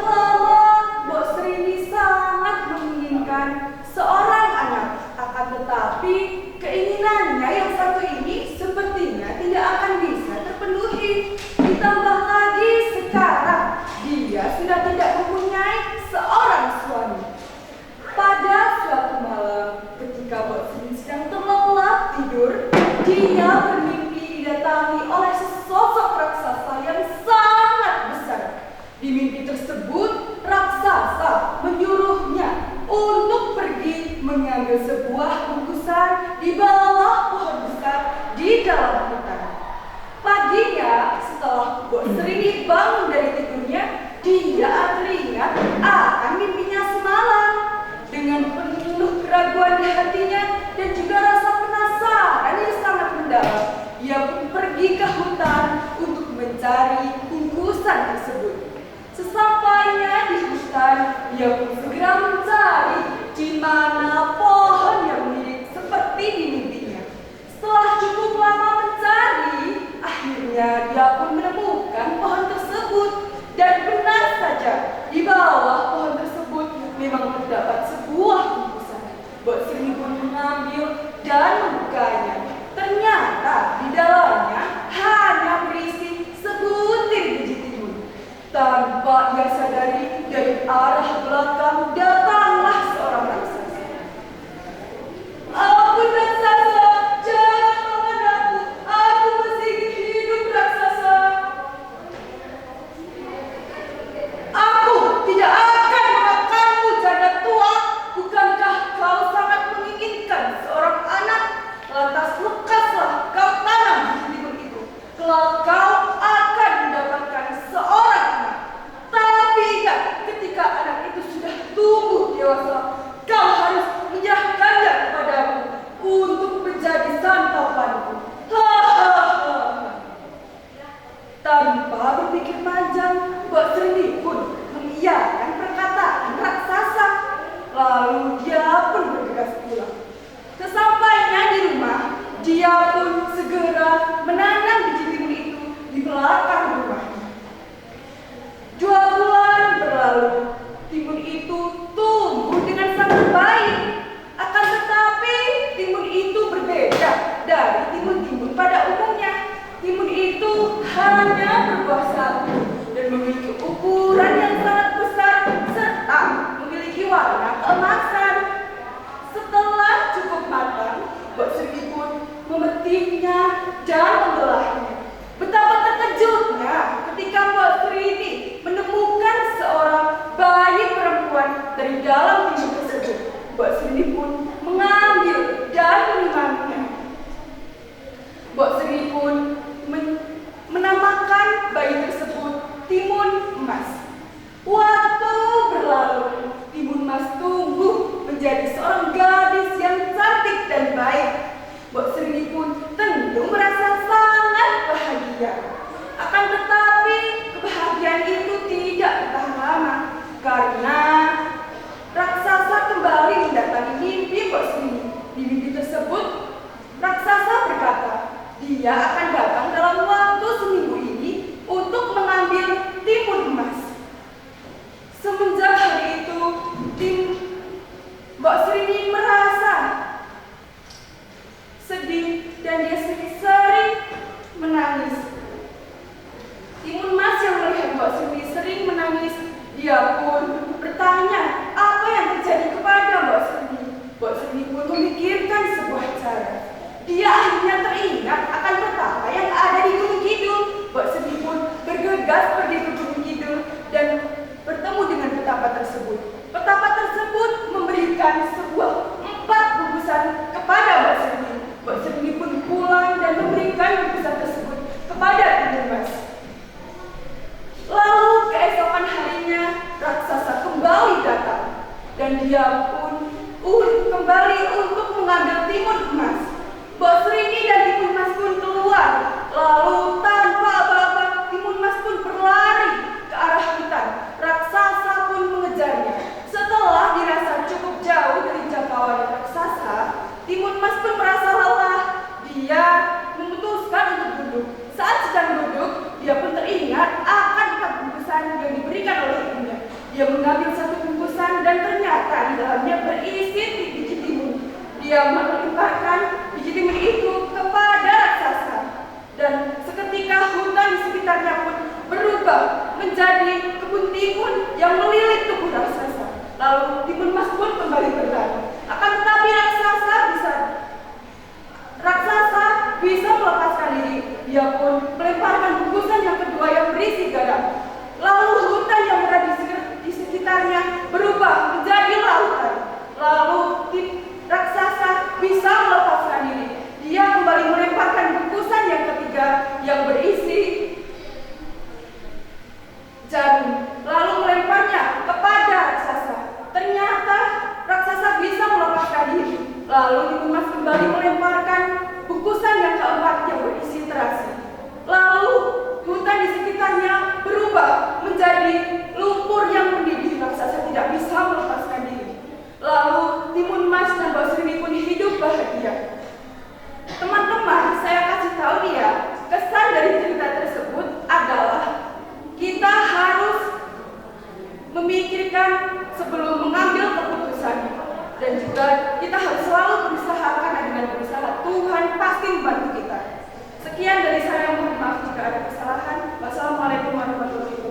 lama, Mbok Srini sangat menginginkan seorang anak. Akan tetapi, keinginannya yang satu ini sepertinya tidak akan bisa terpenuhi. Ditambah lagi sekarang, dia sudah tidak mempunyai seorang suami. Pada suatu malam, ketika Mbok Srini sedang terlelap tidur, dia bermimpi didatangi oleh sesosok raksasa yang sangat besar. Di mimpi tersebut, raksasa menyuruhnya untuk pergi mengambil sebuah bungkusan di bawah pohon besar di dalam hutan. Paginya, setelah Mbok Srini bangun dari tidurnya, dia teringat akan mimpinya semalam. Dengan penuh keraguan di hatinya dan juga rasa penasaran yang sangat mendalam, ia pun pergi ke hutan untuk mencari bungkusan tersebut. Sesampainya di hutan, ia pun segera mencari di mana pohon yang mirip seperti di mimpinya. Setelah cukup lama mencari, akhirnya dia pun menemukan pohon tersebut. Dan benar saja, di bawah pohon tersebut memang terdapat sebuah bungkusan. Mbok Srini pun mengambil dan membukanya. Ternyata di dalamnya hanya berisi sebutir biji timun. Tanpa ia sadari, dari arah belakang datanglah seorang raksasa. Ampun raksasa, jangan makan aku masih hidup raksasa. Aku tidak akan memakanmu, janda tua. Bukankah kau sangat menginginkan seorang anak? Lantas lekaslah kau tanam biji timun itu. Kelak kau akan mendapatkan seorang anak. Tapi ingat, ketika anak itu sudah tumbuh dewasa, kau harus menyerahkannya kepadaku untuk menjadi santapanku. Hahaha. Tanpa berpikir panjang, Mbok Srini pun mengiyakan perkataan raksasa. Lalu dia pun bergegas pulang. Sesampainya di rumah, dia pun segera menanam biji timun itu di belakang rumahnya. 2 bulan berlalu, timun itu tumbuh dengan sangat baik. Akan tetapi, timun itu berbeda dari timun-timun pada umumnya. Timun itu hanya berbuah satu dan memiliki ukuran yang sangat besar serta memiliki warna keemasan. Setelah cukup matang, Mbok Srini pun memetiknya dan membelahnya. Betapa terkejutnya ketika Mbok Srini menemukan seorang bayi perempuan dari dalam timun tersebut. Mbok Srini pun mengambil dan menemaninya. Mbok Srini pun menamakan bayi tersebut Timun Emas. Waktu berlalu, Timun Emas tumbuh menjadi seorang gadis yang cantik dan baik. Mbok Srini pun tentu merasa sangat bahagia. Akan tetapi, kebahagiaan itu tidak bertahan lama karena raksasa kembali mendatangi mimpi Mbok Srini. Di mimpi tersebut, raksasa berkata, dia akan datang dalam waktu seminggu ini untuk mengambil timun emas. Semenjak hari itu, Mbok Srini merasa sedih dan dia sering menangis. Timun emas yang melihat Mbok Srini sering menangis, dia pun bertanya apa yang terjadi kepada Mbok Srini. Mbok Srini pun memikirkan sebuah cara. Dia akhirnya teringat akan petaka yang ada di Gunung Kidul. Mbok Srini pun bergegas pergi ke Gunung Kidul dan bertemu dengan petapa tersebut. Petapa tersebut memberikan sebuah 4 bungkusan kepada Mbok Srini. Mbok Srini pun pulang dan memberikan bungkusan tersebut kepada Timun Emas. Lalu keesokan harinya raksasa kembali datang dan dia pun kembali untuk mengambil timun emas. Mbok Srini dan Timun Emas pun keluar. Lalu tanpa apa-apa, Timun Emas pun berlari ke arah hutan. Raksasa pun mengejarnya. Setelah dirasa cukup jauh dari jangkauan raksasa, Timun Emas pun merasa lelah. Dia memutuskan untuk duduk. Saat sedang duduk, dia pun teringat akan 4 bungkusan yang diberikan oleh ibunya. di dalamnya berisi biji timun. Dia melemparkan biji timun itu kepada raksasa. Dan seketika hutan di sekitarnya pun berubah menjadi kebun timun yang melilit tubuh raksasa. Lalu timun emas pun kembali berlari. Akan tetapi raksasa bisa melepaskan diri. Dia pun melemparkan bungkusan yang kedua yang berisi garam. Lalu hutan yang berada di sekitarnya berubah menjadi lautan. Lalu raksasa bisa melepaskan diri. Dia kembali melemparkan bungkusan yang ketiga yang berisi jarum. Lalu melemparnya kepada raksasa. Ternyata raksasa bisa melepaskan diri. Lalu timun emas kembali melemparkan bungkusan yang keempat yang berisi terasi. Lalu hutan di sekitarnya berubah menjadi lumpur yang mendidih. Raksasa tidak bisa melepaskan diri. Lalu timun emas dan Mbak pun hidup bahagia. Teman-teman, saya kasih tahu nih ya, kesan dari cerita tersebut adalah kita harus memikirkan sebelum mengambil keputusan. Dan juga kita harus selalu berusaha, karena dengan berusaha Tuhan pasti membantu kita. Sekian dari saya, mohon maaf jika ada kesalahan. Wassalamualaikum warahmatullahi wabarakatuh.